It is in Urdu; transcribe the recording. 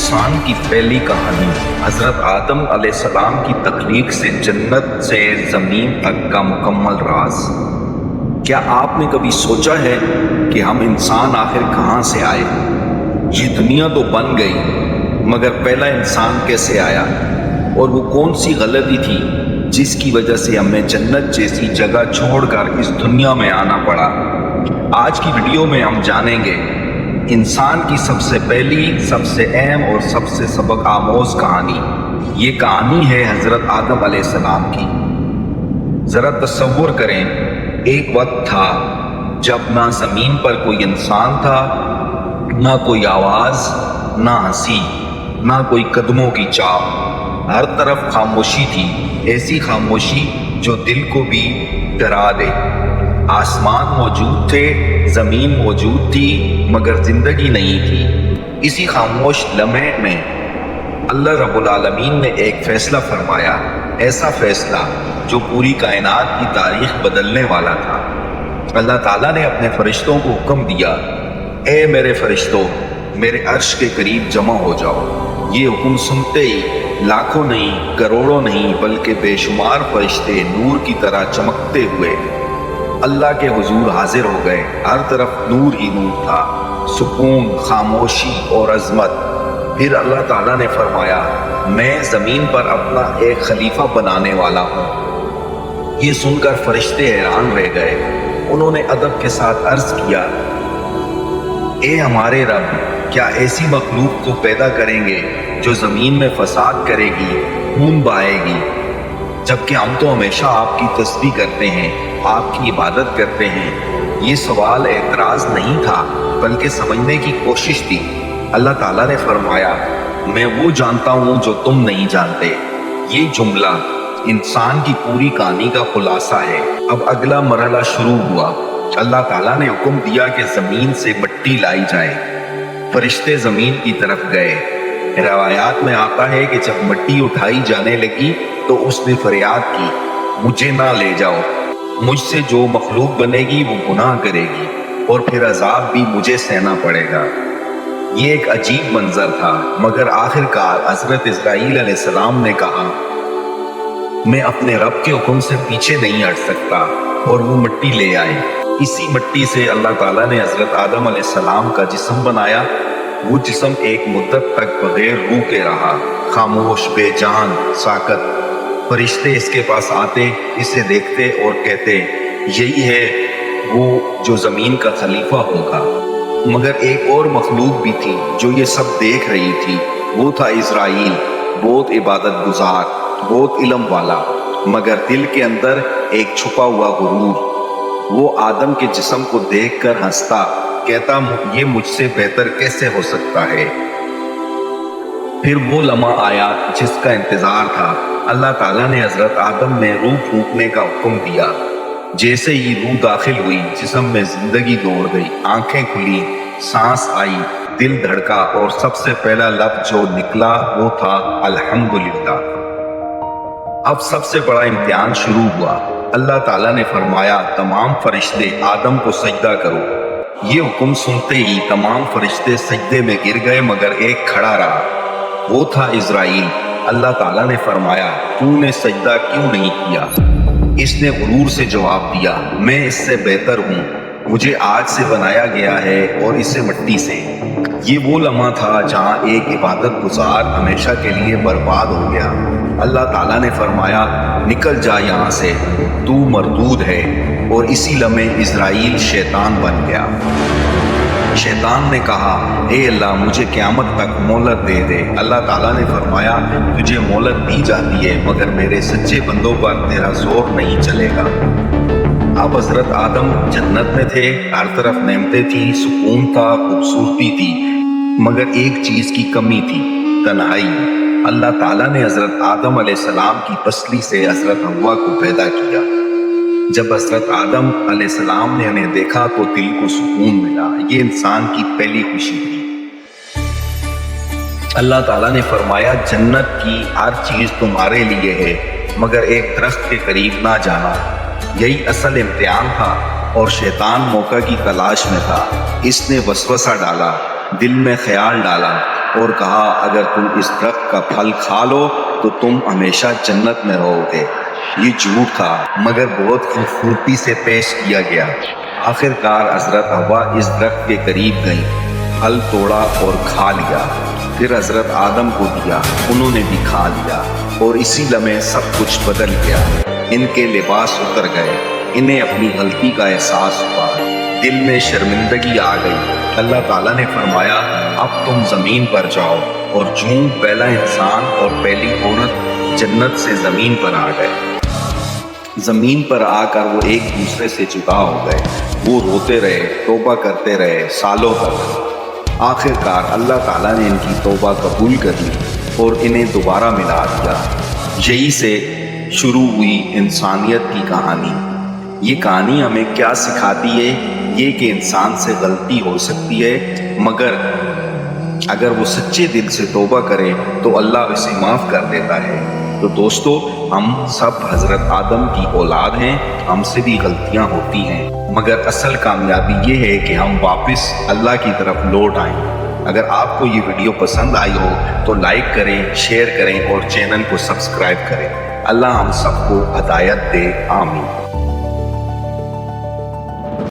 انسان کی پہلی کہانی حضرت آدم علیہ السلام کی تخلیق سے جنت سے زمین تک کا مکمل راز۔ کیا آپ نے کبھی سوچا ہے کہ ہم انسان آخر کہاں سے آئے؟ یہ دنیا تو بن گئی، مگر پہلا انسان کیسے آیا؟ اور وہ کون سی غلطی تھی جس کی وجہ سے ہمیں جنت جیسی جگہ چھوڑ کر اس دنیا میں آنا پڑا؟ آج کی ویڈیو میں ہم جانیں گے انسان کی سب سے پہلی، سب سے اہم اور سب سے سبق آموز کہانی۔ یہ کہانی ہے حضرت آدم علیہ السلام کی۔ ذرا تصور کریں، ایک وقت تھا جب نہ زمین پر کوئی انسان تھا، نہ کوئی آواز، نہ ہنسی، نہ کوئی قدموں کی چاپ۔ ہر طرف خاموشی تھی، ایسی خاموشی جو دل کو بھی ڈرا دے۔ آسمان موجود تھے، زمین موجود تھی، مگر زندگی نہیں تھی۔ اسی خاموش لمحے میں اللہ رب العالمین نے ایک فیصلہ فرمایا، ایسا فیصلہ جو پوری کائنات کی تاریخ بدلنے والا تھا۔ اللہ تعالیٰ نے اپنے فرشتوں کو حکم دیا، اے میرے فرشتوں، میرے عرش کے قریب جمع ہو جاؤ۔ یہ حکم سنتے ہی لاکھوں نہیں، کروڑوں نہیں، بلکہ بے شمار فرشتے نور کی طرح چمکتے ہوئے اللہ کے حضور حاضر ہو گئے۔ ہر طرف نور ہی نور تھا، سکون، خاموشی اور عظمت۔ پھر اللہ تعالیٰ نے فرمایا، میں زمین پر اپنا ایک خلیفہ بنانے والا ہوں۔ یہ سن کر فرشتے حیران رہ گئے۔ انہوں نے ادب کے ساتھ عرض کیا، اے ہمارے رب، کیا ایسی مخلوق کو پیدا کریں گے جو زمین میں فساد کرے گی، خون بہائے گی؟ جبکہ ہم تو ہمیشہ آپ کی تسبیح کرتے ہیں، آپ کی عبادت کرتے ہیں۔ یہ سوال اعتراض نہیں تھا، بلکہ سمجھنے کی کوشش تھی۔ اللہ تعالیٰ نے فرمایا، میں وہ جانتا ہوں جو تم نہیں جانتے۔ یہ جملہ انسان کی پوری کہانی کا خلاصہ ہے۔ اب اگلا مرحلہ شروع ہوا۔ اللہ تعالیٰ نے حکم دیا کہ زمین سے مٹی لائی جائے۔ فرشتے زمین کی طرف گئے۔ روایات میں آتا ہے کہ جب مٹی اٹھائی جانے لگی تو اس نے فریاد کی، مجھے نہ لے جاؤ، مجھ سے جو مخلوق بنے گی وہ گناہ کرے گی، اور پھر عذاب بھی مجھے سہنا پڑے گا۔ یہ ایک عجیب منظر تھا، مگر آخرکار حضرت اسرائیل علیہ السلام نے کہا، میں اپنے رب کے حکم سے پیچھے نہیں ہٹ سکتا، اور وہ مٹی لے آئے۔ اسی مٹی سے اللہ تعالیٰ نے حضرت آدم علیہ السلام کا جسم بنایا۔ وہ جسم ایک مدت تک بغیر روح کے رہا، خاموش، بے جان، ساکت۔ فرشتے اس کے پاس آتے، اسے دیکھتے اور کہتے، یہی ہے وہ جو زمین کا خلیفہ ہوگا۔ مگر ایک اور مخلوق بھی تھی جو یہ سب دیکھ رہی تھی۔ وہ تھا اسرائیل، بہت عبادت گزار، بہت علم والا، مگر دل کے اندر ایک چھپا ہوا غرور۔ وہ آدم کے جسم کو دیکھ کر ہنستا، کہتا، یہ مجھ سے بہتر کیسے ہو سکتا ہے؟ پھر وہ لمحہ آیا جس کا انتظار تھا۔ اللہ تعالیٰ نے حضرت آدم میں روح پھونکنے کا حکم دیا۔ جیسے ہی روح داخل ہوئی، جسم میں زندگی دوڑ گئی، آنکھیں کھلی، سانس آئی، دل دھڑکا، اور سب سے پہلا لفظ جو نکلا وہ تھا الحمدللہ۔ اب سب سے بڑا امتحان شروع ہوا۔ اللہ تعالیٰ نے فرمایا، تمام فرشتے آدم کو سجدہ کرو۔ یہ حکم سنتے ہی تمام فرشتے سجدے میں گر گئے، مگر ایک کھڑا رہا، وہ تھا اسرائیل۔ اللہ تعالیٰ نے فرمایا، تو نے سجدہ کیوں نہیں کیا؟ اس نے غرور سے جواب دیا، میں اس سے بہتر ہوں، مجھے آگ سے بنایا گیا ہے اور اسے مٹی سے۔ یہ وہ لمحہ تھا جہاں ایک عبادت گزار ہمیشہ کے لیے برباد ہو گیا۔ اللہ تعالیٰ نے فرمایا، نکل جا یہاں سے، تو مردود ہے۔ اور اسی لمحے اسرائیل شیطان بن گیا۔ شیطان نے کہا، اے اللہ، مجھے قیامت تک مہلت دے دے۔ اللہ تعالیٰ نے فرمایا، تجھے مہلت دی جاتی ہے، مگر میرے سچے بندوں پر تیرا زور نہیں چلے گا۔ اب حضرت آدم جنت میں تھے، ہر طرف نعمتیں تھیں، سکون تھا، خوبصورتی تھی، مگر ایک چیز کی کمی تھی، تنہائی۔ اللہ تعالیٰ نے حضرت آدم علیہ السلام کی پسلی سے حضرت حوا کو پیدا کیا۔ جب حضرت آدم علیہ السلام نے انہیں دیکھا تو دل کو سکون ملا۔ یہ انسان کی پہلی خوشی تھی۔ اللہ تعالیٰ نے فرمایا، جنت کی ہر چیز تمہارے لیے ہے، مگر ایک درخت کے قریب نہ جانا۔ یہی اصل امتحان تھا، اور شیطان موقع کی تلاش میں تھا۔ اس نے وسوسہ ڈالا، دل میں خیال ڈالا، اور کہا اگر تم اس درخت کا پھل کھا لو تو تم ہمیشہ جنت میں رہو گے۔ یہ جھوٹ تھا مگر بہت خوبصورتی سے پیش کیا گیا۔ آخر کار حضرت حوا اس درخت کے قریب گئیں، پھل توڑا اور کھا لیا، پھر حضرت آدم کو دیا، انہوں نے بھی کھا لیا، اور اسی لمحے سب کچھ بدل گیا۔ ان کے لباس اتر گئے، انہیں اپنی غلطی کا احساس ہوا، دل میں شرمندگی آ گئی۔ اللہ تعالیٰ نے فرمایا اب تم زمین پر جاؤ، اور جوں پہلا انسان اور پہلی عورت جنت سے زمین پر آ گئے۔ زمین پر آ کر وہ ایک دوسرے سے جدا ہو گئے، وہ روتے رہے، توبہ کرتے رہے سالوں تک۔ آخر کار اللہ تعالیٰ نے ان کی توبہ قبول کر لی اور انہیں دوبارہ ملا دیا۔ یہی سے شروع ہوئی انسانیت کی کہانی۔ یہ کہانی ہمیں کیا سکھاتی ہے؟ یہ کہ انسان سے غلطی ہو سکتی ہے، مگر اگر وہ سچے دل سے توبہ کرے تو اللہ اسے معاف کر دیتا ہے۔ تو دوستو، ہم سب حضرت آدم کی اولاد ہیں، ہم سے بھی غلطیاں ہوتی ہیں، مگر اصل کامیابی یہ ہے کہ ہم واپس اللہ کی طرف لوٹ آئیں۔ اگر آپ کو یہ ویڈیو پسند آئی ہو تو لائک کریں، شیئر کریں اور چینل کو سبسکرائب کریں۔ اللہ ہم سب کو ہدایت دے، آمین۔